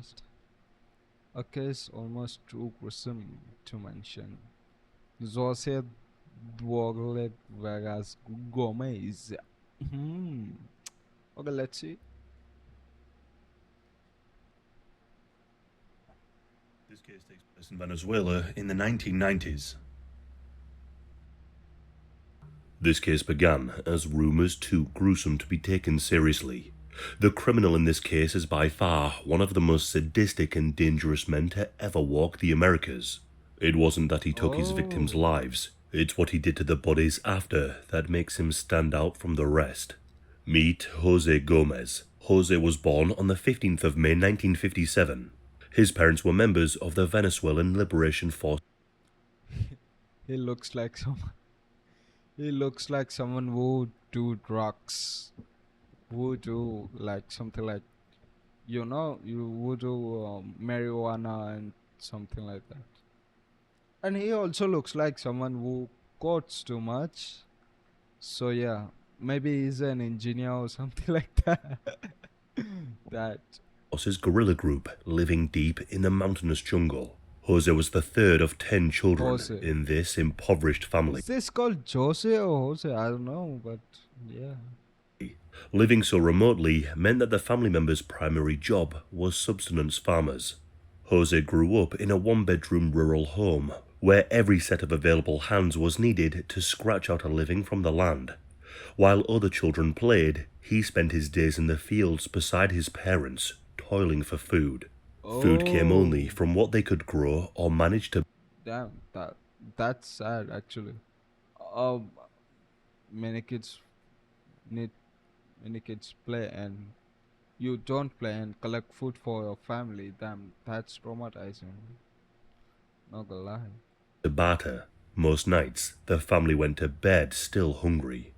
podcast. A case almost too gruesome to mention. José Dorángel Vargas Gómez. Hmm. Okay, let's see. This case takes place in Venezuela in the 1990s. This case began as rumours too gruesome to be taken seriously. The criminal in this case is by far one of the most sadistic and dangerous men to ever walk the Americas. It wasn't that he took his victims' Oh, lives, it's what he did to the bodies after that makes him stand out from the rest. Meet José Gómez. José was born on the 15th of May 1957. His parents were members of the Venezuelan Liberation Force. he looks like someone. He looks like someone who do drugs. Who do like something like you would do marijuana and something like that. And he also looks like someone who quotes too much. So yeah, maybe he's an engineer or something like that. that Force's guerrilla group living deep in the mountainous jungle. Jose was the third of 10 children Jose. in this impoverished family. Is this called Jose or Jose? I don't know, but yeah. Living so remotely meant that the family members' primary job was subsistence farmers. Jose grew up in a one-bedroom rural home where every set of available hands was needed to scratch out a living from the land. While other children played, he spent his days in the fields beside his parents, toiling for food. Food came only Oh, from what they could grow or manage to. damn, that's sad actually. Um, many kids need many kids play and you don't play and collect food for your family. Damn, that's traumatizing. Not gonna lie. Barter. Most nights, the family went to bed still hungry.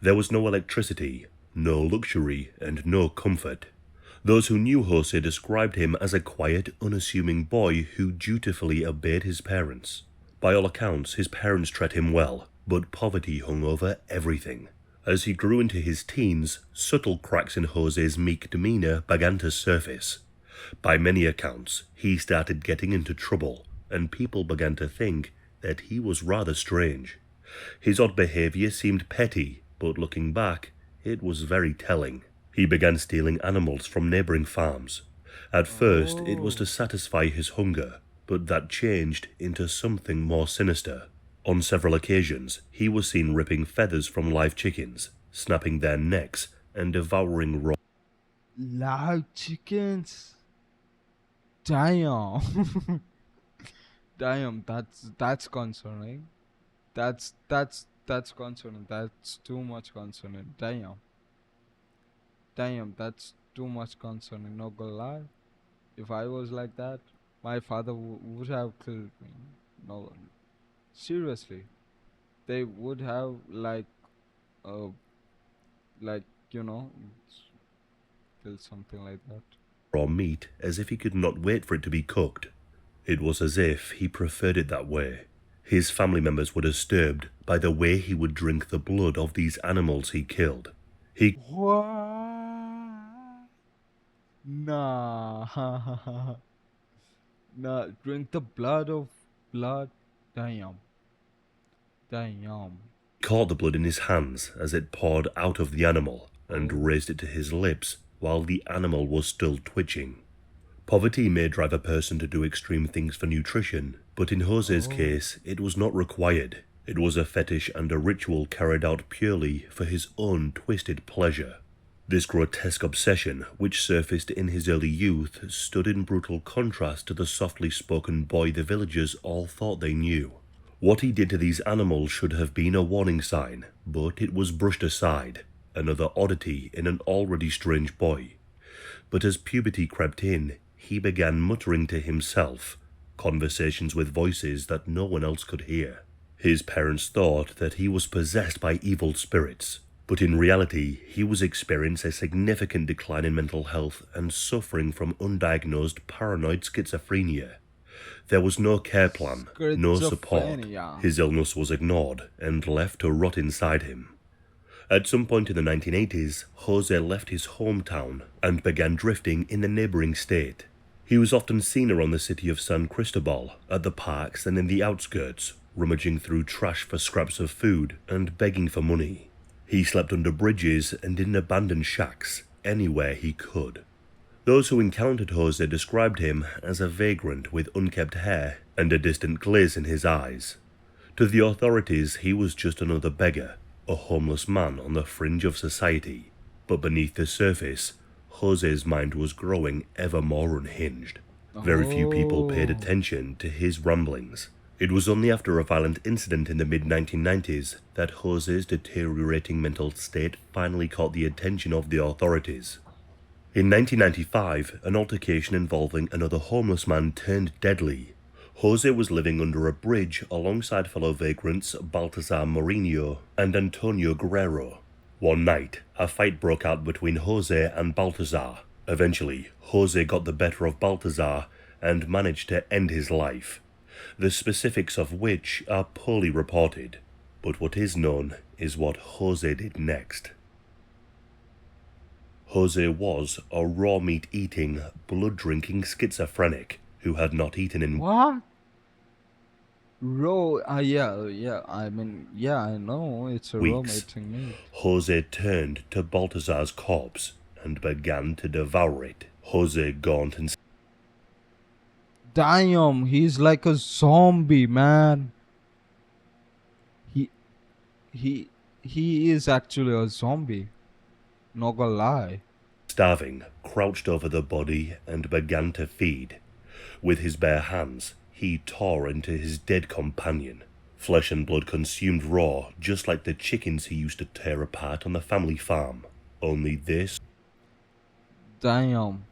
There was no electricity, no luxury, and no comfort. Those who knew Jose described him as a quiet, unassuming boy who dutifully obeyed his parents. By all accounts, his parents treated him well, but poverty hung over everything. As he grew into his teens, subtle cracks in Jose's meek demeanor began to surface. By many accounts, he started getting into trouble, and people began to think that he was rather strange. His odd behavior seemed petty, but looking back, it was very telling. He began stealing animals from neighboring farms. At first, it was to Oh, satisfy his hunger, but that changed into something more sinister. On several occasions, he was seen ripping feathers from live chickens, snapping their necks, and devouring raw. live chickens. Damn. Damn, that's concerning. That's concerning. That's too much concerning. Damn, that's too much concerning. Not gonna lie. If I was like that, my father would have killed me. No, seriously, they would have uh, like you know, killed something like that. Raw meat as if he could not wait for it to be cooked. It was as if he preferred it that way. His family members were disturbed by the way he would drink the blood of these animals he killed. He What? Nah, nah. Drink the blood of blood. Damn, damn. caught the blood in his hands as it poured out of the animal and Oh, raised it to his lips while the animal was still twitching. Poverty may drive a person to do extreme things for nutrition, but in Jose's oh. case, it was not required. It was a fetish and a ritual carried out purely for his own twisted pleasure. This grotesque obsession, which surfaced in his early youth, stood in brutal contrast to the softly spoken boy the villagers all thought they knew. What he did to these animals should have been a warning sign, but it was brushed aside, another oddity in an already strange boy. But as puberty crept in, he began muttering to himself, conversations with voices that no one else could hear. His parents thought that he was possessed by evil spirits, but in reality, he was experiencing a significant decline in mental health and suffering from undiagnosed paranoid schizophrenia. There was no care plan, no support. Schizophrenia. His illness was ignored and left to rot inside him. At some point in the 1980s, Jose left his hometown and began drifting in the neighboring state. He was often seen around the city of San Cristobal, at the parks and in the outskirts, rummaging through trash for scraps of food and begging for money. He slept under bridges and in abandoned shacks, anywhere he could. Those who encountered Jose described him as a vagrant with unkempt hair and a distant glaze in his eyes. To the authorities, he was just another beggar, a homeless man on the fringe of society. But beneath the surface, Jose's mind was growing ever more unhinged. Very few people paid attention to his ramblings. It was only after a violent incident in the mid-1990s that Jose's deteriorating mental state finally caught the attention of the authorities. In 1995, an altercation involving another homeless man turned deadly. Jose was living under a bridge alongside fellow vagrants Baltasar Mourinho and Antonio Guerrero. One night, a fight broke out between Jose and Baltasar. Eventually, Jose got the better of Baltasar and managed to end his life, the specifics of which are poorly reported. But what is known is what Jose did next. Jose was a raw meat-eating, blood-drinking schizophrenic who had not eaten in... What? Yeah, I mean, yeah, I know it's a raw weeks. mating meat. Jose turned to Baltasar's corpse and began to devour it. Jose, gaunt and... Damn, he's like a zombie, man. He, he is actually a zombie. Not gonna lie. starving, crouched over the body and began to feed. With his bare hands, he tore into his dead companion. Flesh and blood consumed raw, just like the chickens he used to tear apart on the family farm. Only this Damn.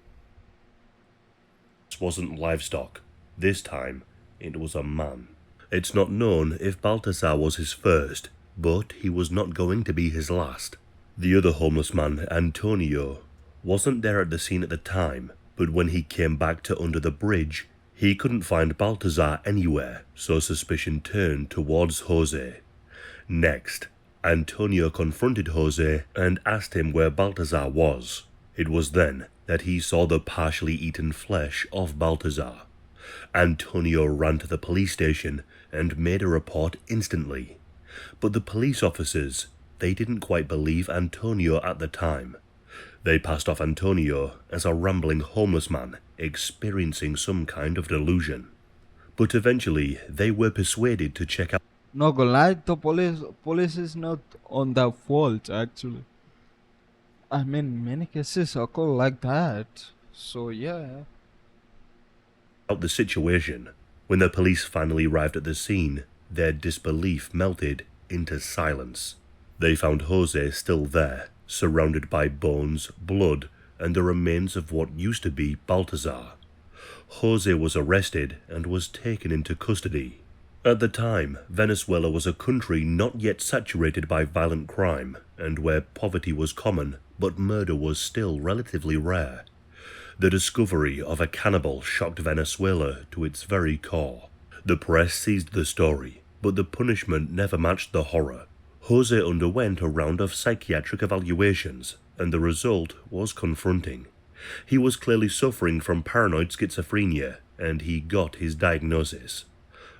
wasn't livestock. This time, it was a man. It's not known if Baltasar was his first, but he was not going to be his last. The other homeless man, Antonio, wasn't there at the scene at the time, but when he came back to under the bridge, he couldn't find Baltasar anywhere, so suspicion turned towards Jose. Next, Antonio confronted Jose and asked him where Baltasar was. It was then that he saw the partially eaten flesh of Baltasar. Antonio ran to the police station and made a report instantly. But the police officers, they didn't quite believe Antonio at the time. They passed off Antonio as a rambling homeless man experiencing some kind of delusion. But eventually, they were persuaded to check out. Not gonna lie, the police is not on that fault actually. I mean, many cases occur like that. So yeah. The situation. When the police finally arrived at the scene, their disbelief melted into silence. They found Jose still there, surrounded by bones, blood, and the remains of what used to be Baltasar. Jose was arrested and was taken into custody. At the time, Venezuela was a country not yet saturated by violent crime, and where poverty was common, but murder was still relatively rare. The discovery of a cannibal shocked Venezuela to its very core. The press seized the story, but the punishment never matched the horror. Jose underwent a round of psychiatric evaluations, and the result was confronting. He was clearly suffering from paranoid schizophrenia, and he got his diagnosis.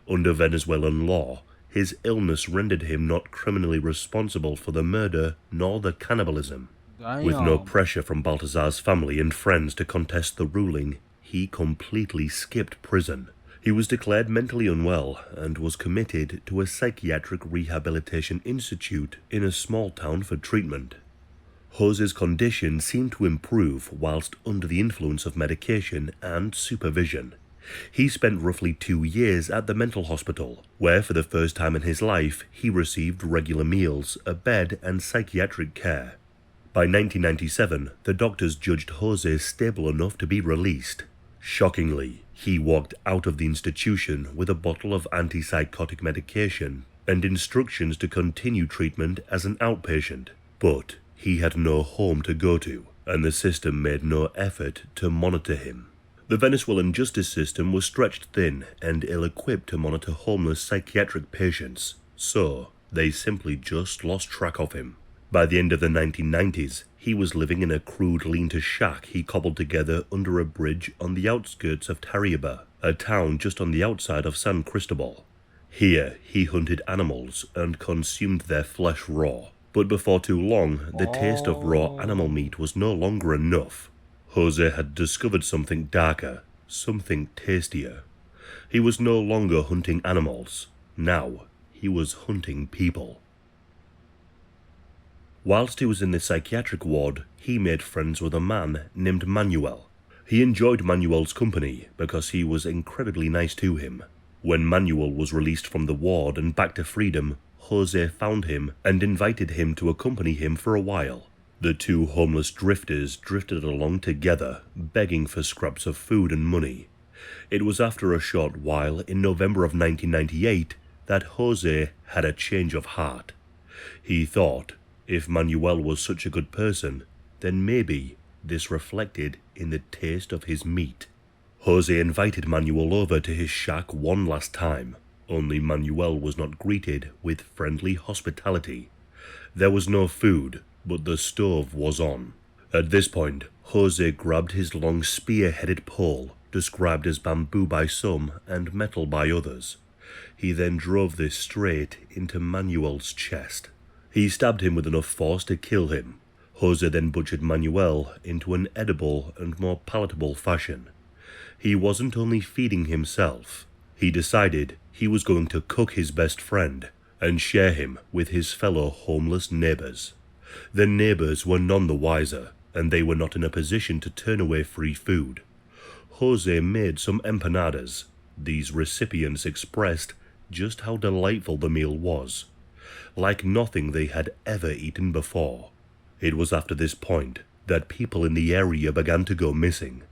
Under Venezuelan law, his illness rendered him not criminally responsible for the murder nor the cannibalism. Damn. With no pressure from Baltasar's family and friends to contest the ruling, he completely skipped prison. He was declared mentally unwell and was committed to a psychiatric rehabilitation institute in a small town for treatment. Jose's condition seemed to improve whilst under the influence of medication and supervision. He spent roughly 2 years at the mental hospital, where for the first time in his life he received regular meals, a bed and psychiatric care. By 1997, the doctors judged Jose stable enough to be released. Shockingly, he walked out of the institution with a bottle of antipsychotic medication and instructions to continue treatment as an outpatient. But he had no home to go to, and the system made no effort to monitor him. The Venezuelan justice system was stretched thin and ill-equipped to monitor homeless psychiatric patients, so they simply just lost track of him. By the end of the 1990s, he was living in a crude lean-to shack he cobbled together under a bridge on the outskirts of Tariba, a town just on the outside of San Cristobal. Here, he hunted animals and consumed their flesh raw. But before too long, the taste of raw animal Oh. meat was no longer enough. Jose had discovered something darker, something tastier. He was no longer hunting animals. Now, he was hunting people. Whilst he was in the psychiatric ward, he made friends with a man named Manuel. He enjoyed Manuel's company because he was incredibly nice to him. When Manuel was released from the ward and back to freedom, Jose found him and invited him to accompany him for a while. The two homeless drifters drifted along together, begging for scraps of food and money. It was after a short while in November of 1998 that Jose had a change of heart. He thought, if Manuel was such a good person, then maybe this reflected in the taste of his meat. Jose invited Manuel over to his shack one last time, only Manuel was not greeted with friendly hospitality. There was no food, but the stove was on. At this point, Jose grabbed his long spear-headed pole, described as bamboo by some and metal by others. He then drove this straight into Manuel's chest. He stabbed him with enough force to kill him. Jose then butchered Manuel into an edible and more palatable fashion. He wasn't only feeding himself. He decided he was going to cook his best friend and share him with his fellow homeless neighbors. The neighbors were none the wiser, and they were not in a position to turn away free food. Jose made some empanadas. These recipients expressed just how delightful the meal was, like nothing they had ever eaten before. It was after this point that people in the area began to go missing.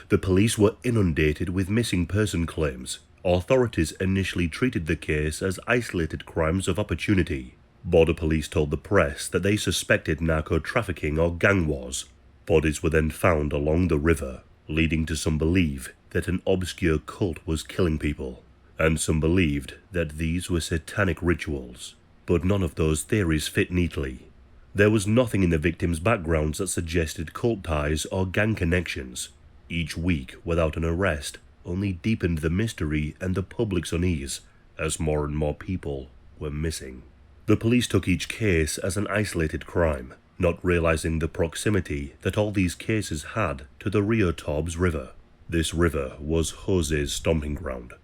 The police were inundated with missing person claims. Authorities initially treated the case as isolated crimes of opportunity. Border police told the press that they suspected narco-trafficking or gang wars. Bodies were then found along the river, leading to some believe that an obscure cult was killing people, and some believed that these were satanic rituals. But none of those theories fit neatly. There was nothing in the victims' backgrounds that suggested cult ties or gang connections. Each week without an arrest only deepened the mystery and the public's unease, as more and more people were missing. The police took each case as an isolated crime, not realizing the proximity that all these cases had to the Rio Torbs River. This river was Jose's stomping ground.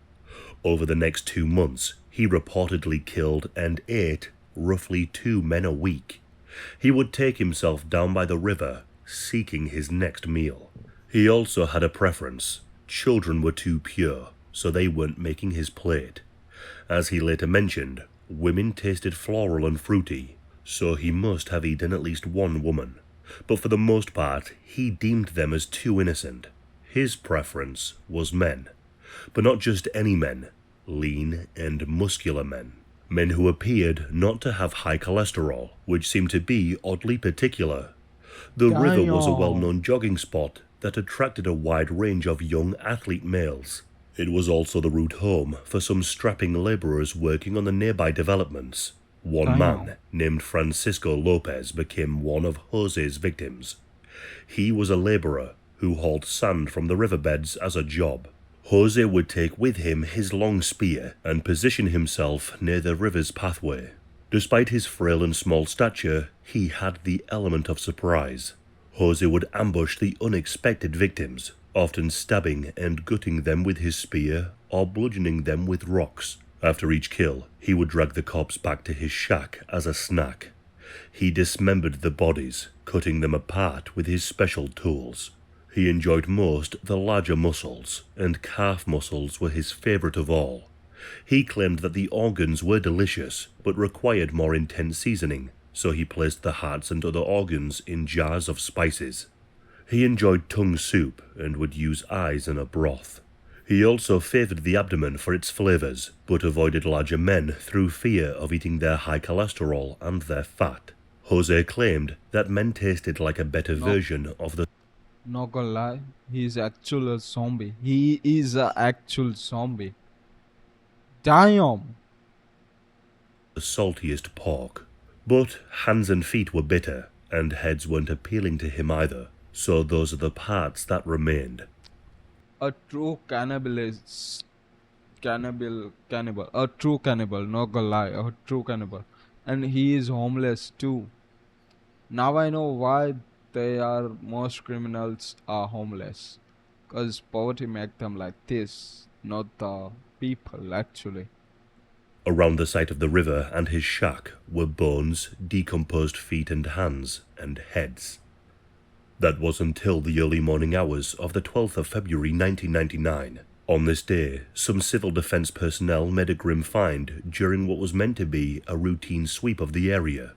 Over the next 2 months, he reportedly killed and ate roughly 2 men a week. He would take himself down by the river, seeking his next meal. He also had a preference. Children were too pure, so they weren't making his plate. As he later mentioned, women tasted floral and fruity, so he must have eaten at least one woman. But for the most part, he deemed them as too innocent. His preference was men. But not just any men. Lean and muscular men. Men who appeared not to have high cholesterol, which seemed to be oddly particular. The river was a well-known jogging spot that attracted a wide range of young athlete males. It was also the route home for some strapping laborers working on the nearby developments. One man, named Francisco Lopez, became one of Jose's victims. He was a laborer who hauled sand from the riverbeds as a job. Jose would take with him his long spear and position himself near the river's pathway. Despite his frail and small stature, he had the element of surprise. Jose would ambush the unexpected victims, often stabbing and gutting them with his spear or bludgeoning them with rocks. After each kill, he would drag the corpse back to his shack as a snack. He dismembered the bodies, cutting them apart with his special tools. He enjoyed most the larger muscles, and calf muscles were his favorite of all. He claimed that the organs were delicious, but required more intense seasoning, so he placed the hearts and other organs in jars of spices. He enjoyed tongue soup and would use eyes in a broth. He also favored the abdomen for its flavors, but avoided larger men through fear of eating their high cholesterol and their fat. Jose claimed that men tasted like a better version of the Not gonna lie, he's actual a zombie. He is a actual zombie. Damn. saltiest pork. But hands and feet were bitter, and heads weren't appealing to him either, so those are the parts that remained. A true cannibal, a true cannibal, not gonna lie, a true cannibal. And he is homeless too. Now I know why they are most criminals are homeless. Cause poverty make them like this, not the people actually. Around the site of the river and his shack were bones, decomposed feet and hands, and heads. That was until the early morning hours of the 12th of February 1999. On this day, some civil defense personnel made a grim find during what was meant to be a routine sweep of the area.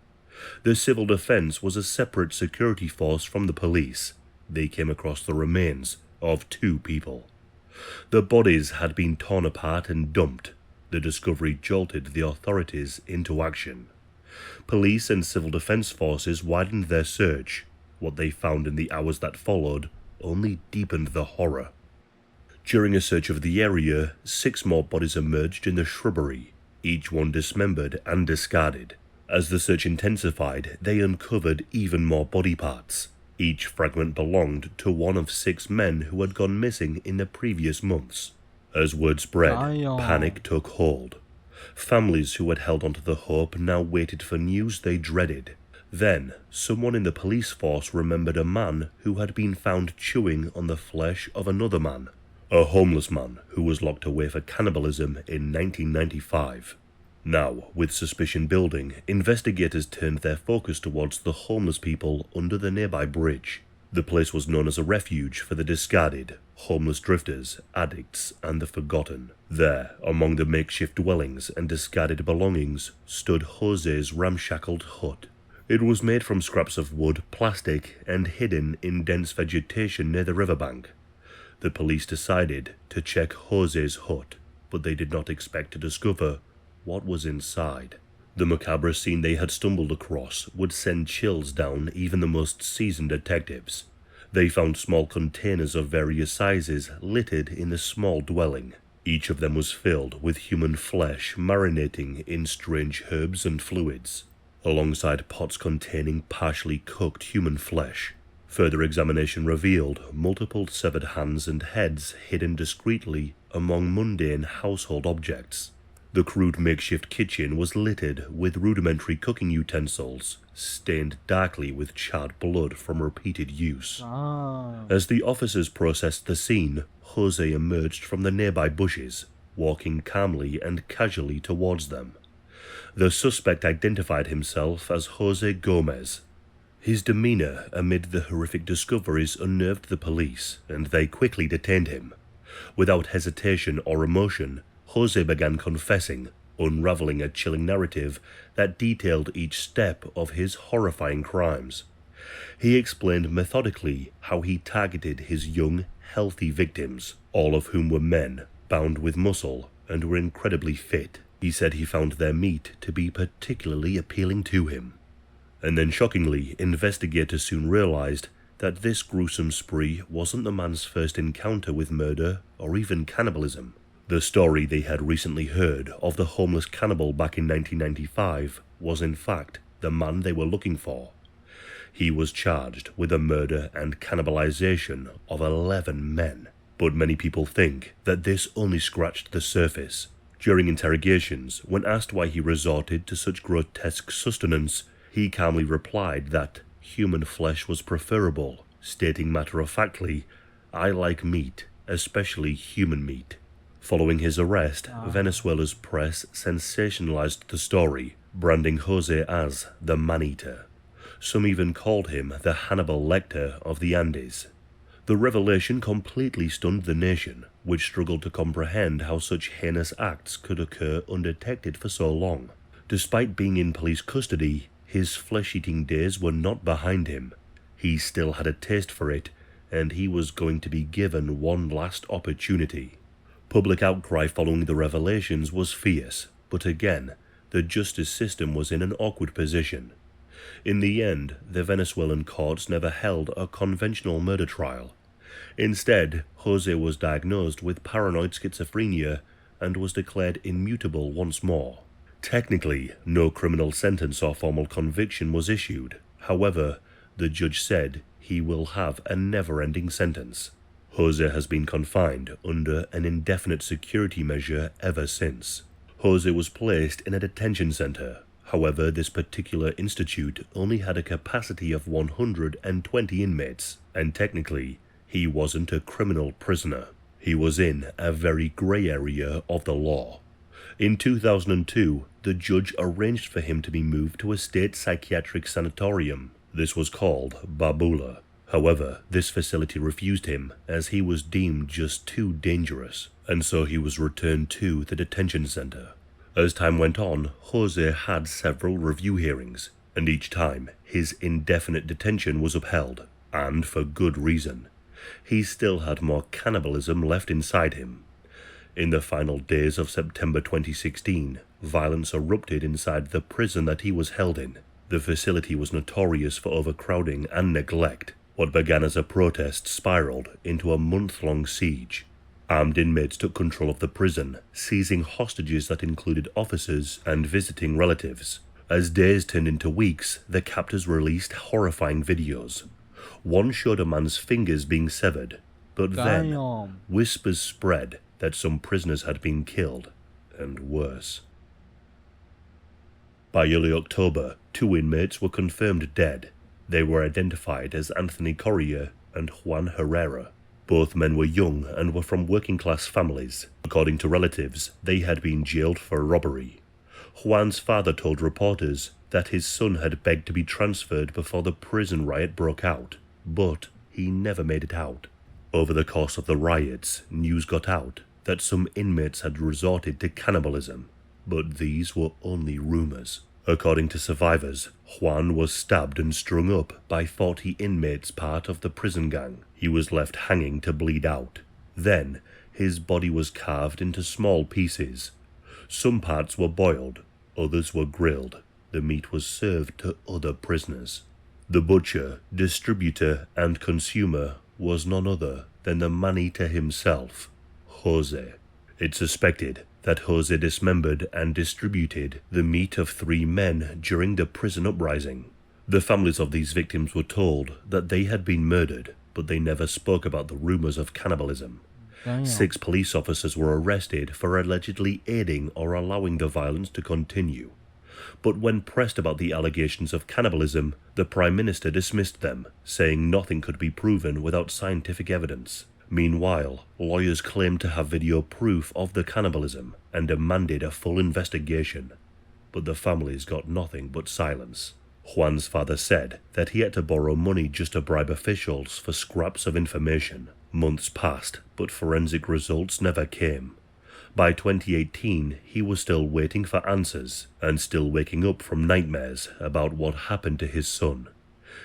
The civil defense was a separate security force from the police. They came across the remains of 2 people. The bodies had been torn apart and dumped. The discovery jolted the authorities into action. Police and civil defense forces widened their search. What they found in the hours that followed only deepened the horror. During a search of the area, 6 more bodies emerged in the shrubbery, each one dismembered and discarded. As the search intensified, they uncovered even more body parts. Each fragment belonged to one of 6 men who had gone missing in the previous months. As word spread, panic took hold. Families who had held onto the hope now waited for news they dreaded. Then, someone in the police force remembered a man who had been found chewing on the flesh of another man, a homeless man who was locked away for cannibalism in 1995. Now, with suspicion building, investigators turned their focus towards the homeless people under the nearby bridge. The place was known as a refuge for the discarded, homeless drifters, addicts, and the forgotten. There, among the makeshift dwellings and discarded belongings, stood Jose's ramshackled hut. It was made from scraps of wood, plastic, and hidden in dense vegetation near the riverbank. The police decided to check Jose's hut, but they did not expect to discover what was inside. The macabre scene they had stumbled across would send chills down even the most seasoned detectives. They found small containers of various sizes littered in the small dwelling. Each of them was filled with human flesh marinating in strange herbs and fluids, alongside pots containing partially cooked human flesh. Further examination revealed multiple severed hands and heads hidden discreetly among mundane household objects. The crude makeshift kitchen was littered with rudimentary cooking utensils, stained darkly with charred blood from repeated use. As the officers processed the scene, Jose emerged from the nearby bushes, walking calmly and casually towards them. The suspect identified himself as José Gómez. His demeanor amid the horrific discoveries unnerved the police, and they quickly detained him. Without hesitation or emotion, Jose began confessing, unraveling a chilling narrative that detailed each step of his horrifying crimes. He explained methodically how he targeted his young, healthy victims, all of whom were men, bound with muscle, and were incredibly fit. He said he found their meat to be particularly appealing to him. And then shockingly, investigators soon realized that this gruesome spree wasn't the man's first encounter with murder or even cannibalism. The story they had recently heard of the homeless cannibal back in 1995 was in fact the man they were looking for. He was charged with the murder and cannibalization of 11 men, but many people think that this only scratched the surface. During interrogations, when asked why he resorted to such grotesque sustenance, he calmly replied that human flesh was preferable, stating matter-of-factly, "I like meat, especially human meat." Following his arrest, Venezuela's press sensationalized the story, branding Jose as the man-eater. Some even called him the Hannibal Lecter of the Andes. The revelation completely stunned the nation, which struggled to comprehend how such heinous acts could occur undetected for so long. Despite being in police custody, his flesh-eating days were not behind him. He still had a taste for it, and he was going to be given one last opportunity. Public outcry following the revelations was fierce, but again, the justice system was in an awkward position. In the end, the Venezuelan courts never held a conventional murder trial. Instead, Jose was diagnosed with paranoid schizophrenia and was declared immutable once more. Technically, no criminal sentence or formal conviction was issued. However, the judge said he will have a never-ending sentence. Jose has been confined under an indefinite security measure ever since. Jose was placed in a detention center. However, this particular institute only had a capacity of 120 inmates, and technically, he wasn't a criminal prisoner. He was in a very gray area of the law. In 2002, the judge arranged for him to be moved to a state psychiatric sanatorium. This was called Babula. However, this facility refused him as he was deemed just too dangerous, and so he was returned to the detention center. As time went on, Jose had several review hearings, and each time his indefinite detention was upheld, and for good reason. He still had more cannibalism left inside him. In the final days of September 2016, violence erupted inside the prison that he was held in. The facility was notorious for overcrowding and neglect. What began as a protest spiraled into a month-long siege. Armed inmates took control of the prison, seizing hostages that included officers and visiting relatives. As days turned into weeks, the captors released horrifying videos. One showed a man's fingers being severed, but then whispers spread that some prisoners had been killed, and worse. By early October, 2 inmates were confirmed dead. They were identified as Anthony Correa and Juan Herrera. Both men were young and were from working-class families. According to relatives, they had been jailed for robbery. Juan's father told reporters that his son had begged to be transferred before the prison riot broke out, but he never made it out. Over the course of the riots, news got out that some inmates had resorted to cannibalism, but these were only rumors. According to survivors, Juan was stabbed and strung up by 40 inmates part of the prison gang. He was left hanging to bleed out. Then, his body was carved into small pieces. Some parts were boiled, others were grilled. The meat was served to other prisoners. The butcher, distributor, and consumer was none other than the man-eater himself, Jose. It's suspected that Jose dismembered and distributed the meat of 3 men during the prison uprising. The families of these victims were told that they had been murdered, but they never spoke about the rumors of cannibalism. Damn. 6 police officers were arrested for allegedly aiding or allowing the violence to continue. But when pressed about the allegations of cannibalism, the Prime Minister dismissed them, saying nothing could be proven without scientific evidence. Meanwhile, lawyers claimed to have video proof of the cannibalism and demanded a full investigation. But the families got nothing but silence. Juan's father said that he had to borrow money just to bribe officials for scraps of information. Months passed, but forensic results never came. By 2018, he was still waiting for answers and still waking up from nightmares about what happened to his son.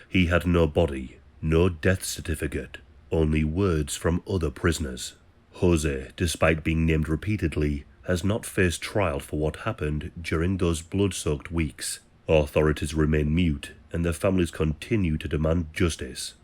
He had no body, no death certificate, only words from other prisoners. Jose, despite being named repeatedly, has not faced trial for what happened during those blood-soaked weeks. Authorities remain mute, and their families continue to demand justice.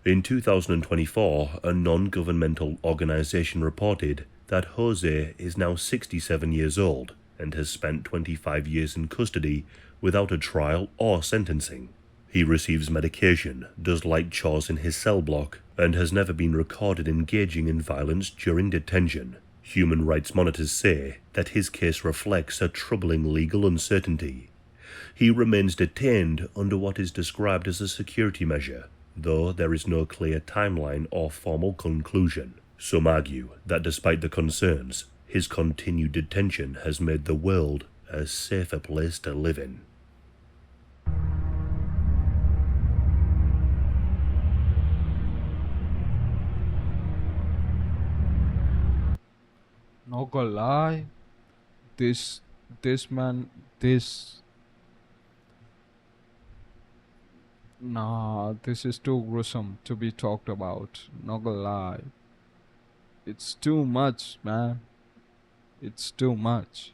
In 2024, a non-governmental organization reported that Jose is now 67 years old and has spent 25 years in custody without a trial or sentencing. He receives medication, does light chores in his cell block, and has never been recorded engaging in violence during detention. Human rights monitors say that his case reflects a troubling legal uncertainty. He remains detained under what is described as a security measure, though there is no clear timeline or formal conclusion. Some argue that despite the concerns, his continued detention has made the world a safer place to live in. Not gonna lie, this man, this is too gruesome to be talked about. Not gonna lie, it's too much, man. It's too much.